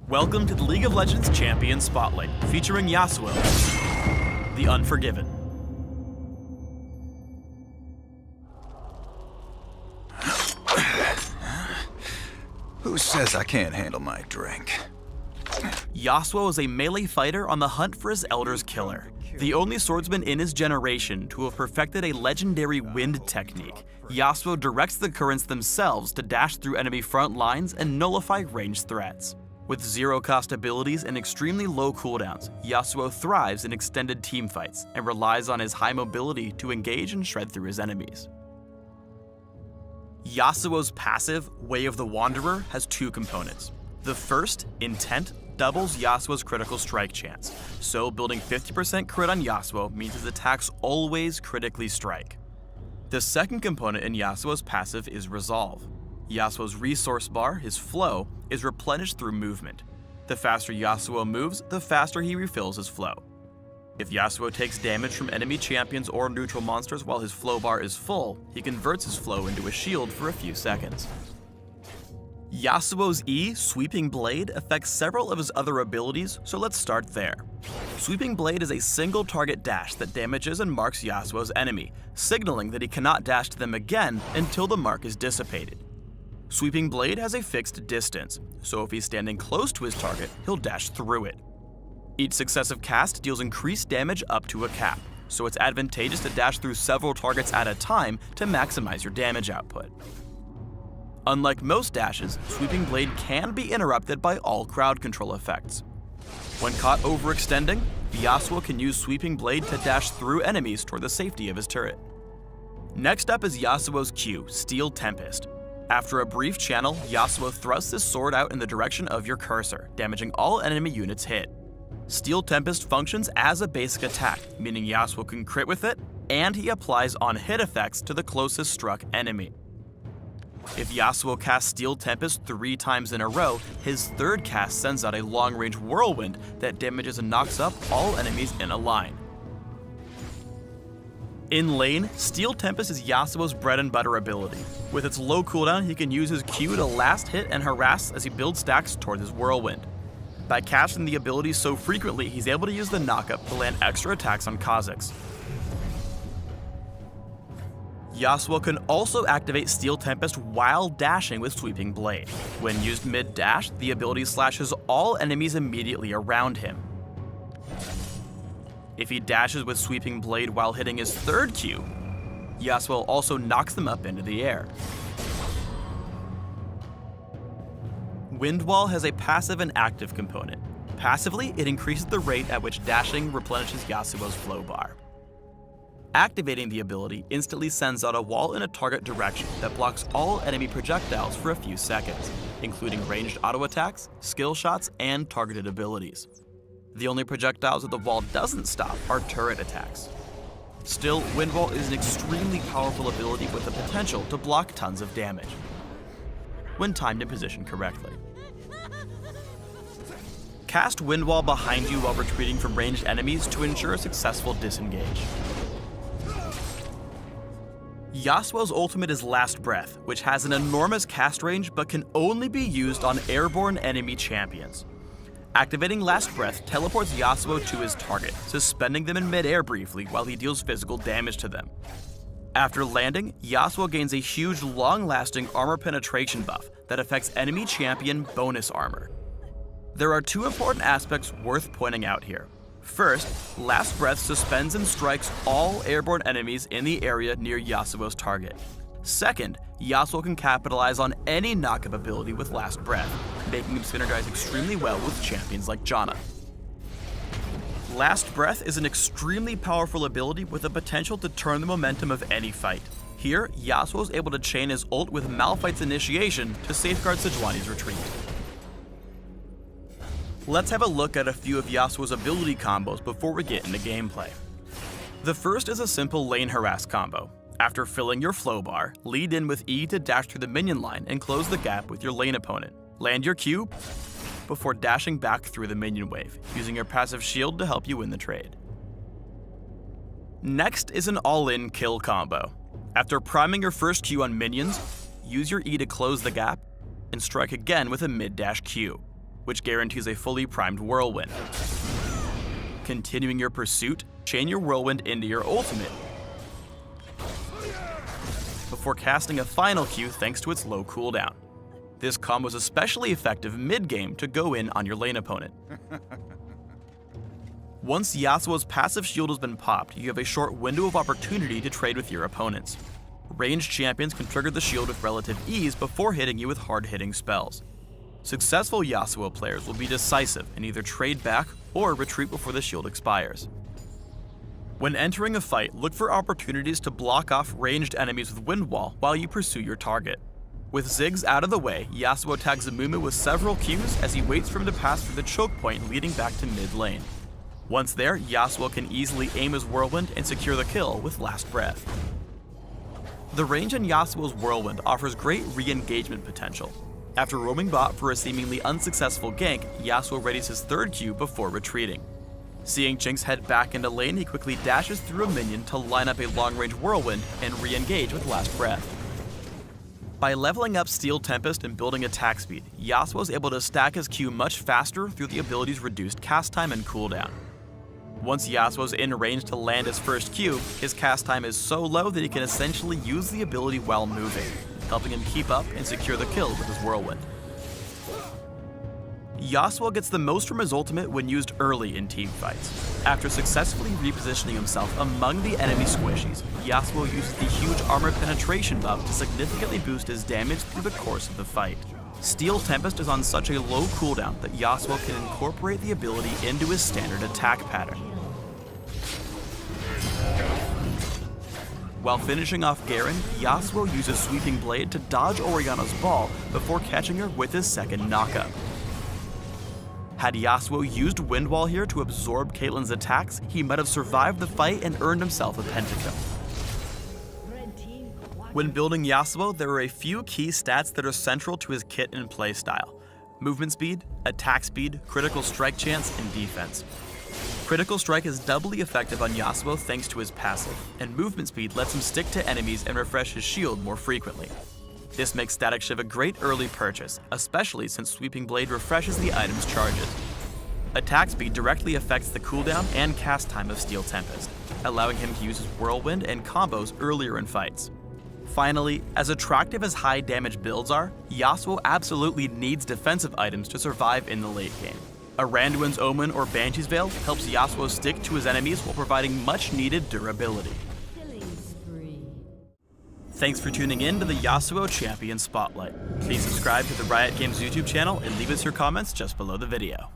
Welcome to the League of Legends Champion Spotlight, featuring Yasuo, the Unforgiven. Who says I can't handle my drink? Yasuo is a melee fighter on the hunt for his Elder's Killer, the only swordsman in his generation to have perfected a legendary wind technique. Yasuo directs the currents themselves to dash through enemy front lines and nullify ranged threats. With zero-cost abilities and extremely low cooldowns, Yasuo thrives in extended teamfights and relies on his high mobility to engage and shred through his enemies. Yasuo's passive, Way of the Wanderer, has two components. The first, Intent, doubles Yasuo's critical strike chance, so building 50% crit on Yasuo means his attacks always critically strike. The second component in Yasuo's passive is Resolve. Yasuo's resource bar, his flow, is replenished through movement. The faster Yasuo moves, the faster he refills his flow. If Yasuo takes damage from enemy champions or neutral monsters while his flow bar is full, he converts his flow into a shield for a few seconds. Yasuo's E, Sweeping Blade, affects several of his other abilities, so let's start there. Sweeping Blade is a single target dash that damages and marks Yasuo's enemy, signaling that he cannot dash to them again until the mark is dissipated. Sweeping Blade has a fixed distance, so if he's standing close to his target, he'll dash through it. Each successive cast deals increased damage up to a cap, so it's advantageous to dash through several targets at a time to maximize your damage output. Unlike most dashes, Sweeping Blade can be interrupted by all crowd control effects. When caught overextending, Yasuo can use Sweeping Blade to dash through enemies toward the safety of his turret. Next up is Yasuo's Q, Steel Tempest. After a brief channel, Yasuo thrusts his sword out in the direction of your cursor, damaging all enemy units hit. Steel Tempest functions as a basic attack, meaning Yasuo can crit with it, and he applies on-hit effects to the closest struck enemy. If Yasuo casts Steel Tempest 3 times in a row, his third cast sends out a long-range whirlwind that damages and knocks up all enemies in a line. In lane, Steel Tempest is Yasuo's bread and butter ability. With its low cooldown, he can use his Q to last hit and harass as he builds stacks towards his whirlwind. By casting the ability so frequently, he's able to use the knockup to land extra attacks on Kha'Zix. Yasuo can also activate Steel Tempest while dashing with Sweeping Blade. When used mid-dash, the ability slashes all enemies immediately around him. If he dashes with Sweeping Blade while hitting his third Q, Yasuo also knocks them up into the air. Wind Wall has a passive and active component. Passively, it increases the rate at which dashing replenishes Yasuo's flow bar. Activating the ability instantly sends out a wall in a target direction that blocks all enemy projectiles for a few seconds, including ranged auto attacks, skill shots, and targeted abilities. The only projectiles that the wall doesn't stop are turret attacks. Still, Wind Wall is an extremely powerful ability with the potential to block tons of damage, when timed and positioned correctly. Cast Wind Wall behind you while retreating from ranged enemies to ensure a successful disengage. Yasuo's ultimate is Last Breath, which has an enormous cast range but can only be used on airborne enemy champions. Activating Last Breath teleports Yasuo to his target, suspending them in midair briefly while he deals physical damage to them. After landing, Yasuo gains a huge long-lasting armor penetration buff that affects enemy champion bonus armor. There are two important aspects worth pointing out here. First, Last Breath suspends and strikes all airborne enemies in the area near Yasuo's target. Second, Yasuo can capitalize on any knockup ability with Last Breath, making him synergize extremely well with champions like Janna. Last Breath is an extremely powerful ability with the potential to turn the momentum of any fight. Here, Yasuo is able to chain his ult with Malphite's initiation to safeguard Sejuani's retreat. Let's have a look at a few of Yasuo's ability combos before we get into gameplay. The first is a simple lane harass combo. After filling your flow bar, lead in with E to dash through the minion line and close the gap with your lane opponent. Land your Q before dashing back through the minion wave, using your passive shield to help you win the trade. Next is an all-in kill combo. After priming your first Q on minions, use your E to close the gap and strike again with a mid-dash Q. which guarantees a fully primed whirlwind. Continuing your pursuit, chain your whirlwind into your ultimate, before casting a final Q thanks to its low cooldown. This combo is especially effective mid-game to go in on your lane opponent. Once Yasuo's passive shield has been popped, you have a short window of opportunity to trade with your opponents. Ranged champions can trigger the shield with relative ease before hitting you with hard-hitting spells. Successful Yasuo players will be decisive and either trade back or retreat before the shield expires. When entering a fight, look for opportunities to block off ranged enemies with Wind Wall while you pursue your target. With Ziggs out of the way, Yasuo tags Amumu with several Qs as he waits for him to pass through the choke point leading back to mid lane. Once there, Yasuo can easily aim his Whirlwind and secure the kill with Last Breath. The range in Yasuo's Whirlwind offers great re-engagement potential. After roaming bot for a seemingly unsuccessful gank, Yasuo readies his third Q before retreating. Seeing Jinx head back into lane, he quickly dashes through a minion to line up a long-range Whirlwind and re-engage with Last Breath. By leveling up Steel Tempest and building attack speed, Yasuo is able to stack his Q much faster through the ability's reduced cast time and cooldown. Once Yasuo's in range to land his first Q, his cast time is so low that he can essentially use the ability while moving, helping him keep up and secure the kill with his Whirlwind. Yasuo gets the most from his ultimate when used early in team fights. After successfully repositioning himself among the enemy squishies, Yasuo uses the huge armor penetration buff to significantly boost his damage through the course of the fight. Steel Tempest is on such a low cooldown that Yasuo can incorporate the ability into his standard attack pattern. While finishing off Garen, Yasuo uses Sweeping Blade to dodge Orianna's ball before catching her with his second knockup. Had Yasuo used Wind Wall here to absorb Caitlyn's attacks, he might have survived the fight and earned himself a pentakill. When building Yasuo, there are a few key stats that are central to his kit and playstyle: movement speed, attack speed, critical strike chance, and defense. Critical strike is doubly effective on Yasuo thanks to his passive, and movement speed lets him stick to enemies and refresh his shield more frequently. This makes Static Shiv a great early purchase, especially since Sweeping Blade refreshes the item's charges. Attack speed directly affects the cooldown and cast time of Steel Tempest, allowing him to use his Whirlwind and combos earlier in fights. Finally, as attractive as high damage builds are, Yasuo absolutely needs defensive items to survive in the late game. A Randuin's Omen or Banshee's Veil helps Yasuo stick to his enemies while providing much needed durability. Thanks for tuning in to the Yasuo Champion Spotlight. Please subscribe to the Riot Games YouTube channel and leave us your comments just below the video.